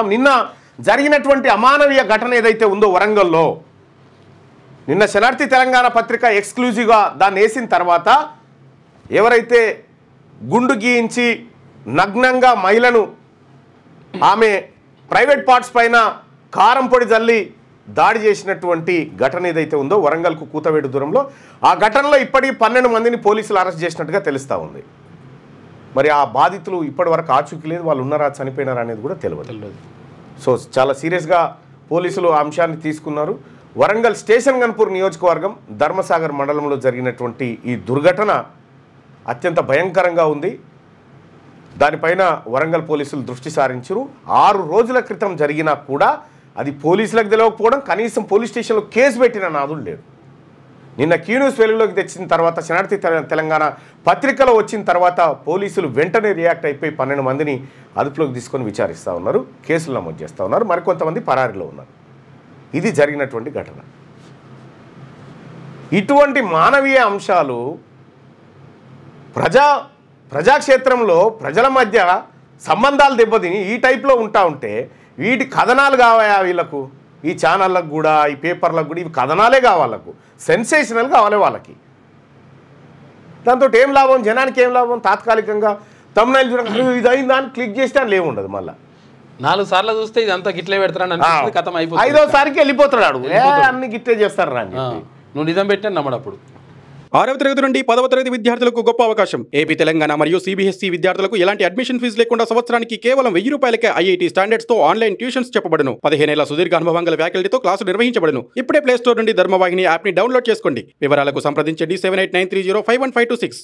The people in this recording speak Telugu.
చెప్తాం. నిన్న జరిగినటువంటి అమానవీయ ఘటన ఏదైతే ఉందో వరంగల్లో, నిన్న శనార్థి తెలంగాణ పత్రిక ఎక్స్క్లూజివ్గా దాన్ని వేసిన తర్వాత ఎవరైతే గుండు గీయించి నగ్నంగా మహిళను ఆమె ప్రైవేట్ పార్ట్స్ పైన కారం పొడి జల్లి దాడి చేసినటువంటి ఘటన ఏదైతే ఉందో వరంగల్కు కూతవేడు దూరంలో, ఆ ఘటనలో ఇప్పటికీ 12 మందిని పోలీసులు అరెస్ట్ చేసినట్టుగా తెలుస్తూ ఉంది. మరి ఆ బాధితులు ఇప్పటి వరకు ఆచూకీ లేదు, వాళ్ళు ఉన్నారా చనిపోయినారా అనేది కూడా తెలియదు. సో చాలా సీరియస్గా పోలీసులు ఆ అంశాన్ని తీసుకున్నారు. వరంగల్ స్టేషన్ గన్పూర్ నియోజకవర్గం ధర్మసాగర్ మండలంలో జరిగినటువంటి ఈ దుర్ఘటన అత్యంత భయంకరంగా ఉంది. దానిపైన వరంగల్ పోలీసులు దృష్టి సారించారు. 6 రోజుల క్రితం జరిగినా కూడా అది పోలీసులకు తెలియకపోవడం, కనీసం పోలీస్ స్టేషన్లో కేసు పెట్టిన నాదులు లేడు. నిన్న క్యూ న్యూస్ వెలుగులోకి తెచ్చిన తర్వాత, శనార్థి తెలంగాణ పత్రికలో వచ్చిన తర్వాత పోలీసులు వెంటనే రియాక్ట్ అయిపోయి 12 మందిని అదుపులోకి తీసుకొని విచారిస్తూ ఉన్నారు, కేసులు నమోదు చేస్తూ ఉన్నారు. మరికొంతమంది పరారీలో ఉన్నారు. ఇది జరిగినటువంటి ఘటన. ఇటువంటి మానవీయ అంశాలు ప్రజాక్షేత్రంలో ప్రజల మధ్య సంబంధాలు దెబ్బతిని ఈ టైప్లో ఉంటా ఉంటే వీటి కథనాలు కావాలా వీళ్ళకు? ఈ ఛానళ్ళకు కూడా, ఈ పేపర్లకు కూడా ఇవి కథనాలే కావాలకు, సెన్సేషనల్ కావాలి వాళ్ళకి. దాంతో ఏం లాభం? జనానికి ఏం లాభం? తాత్కాలికంగా తమ్నైల్ చూడండి ఇది అయిందా అని క్లిక్ చేస్తే అని లేవుండదు. మళ్ళీ 4 సార్లు చూస్తే ఇదంతా గిట్లే పెడతారని కథం అయిపోతుంది. 5వ సారికి వెళ్ళిపోతున్నాడు, అన్ని గిట్లే చేస్తారు రా అని చెప్పి. నువ్వు నిజం పెట్టాను నమ్మడప్పుడు. 6వ తరగతి నుండి 10వ తరగతి విద్యార్థులకు గొప్ప అవకాశం. ఏపీ, తెలంగాణ మరియు సిబిఎస్ఈ విద్యార్థులకు ఎలాంటి అడ్మిషన్ ఫీజు లేకుండా సంవత్సరానికి కేవలం 1000 రూపాయలకే ఐఐటీ స్టాండర్డ్స్ తో ఆన్లైన్ ట్యూషన్స్ చెప్పబడును. 15 ఏళ్ల సుదీర్ఘ అనుభవం గల ఫ్యాకల్టీతో క్లాసులు నిర్వహించబడును. ఇప్పుడే ప్లే స్టోర్ నుండి ధర్మవాహిని యాప్ ని డౌన్లోడ్ చేసుకోండి. వివరాలకు సంప్రదించండి 7893051526.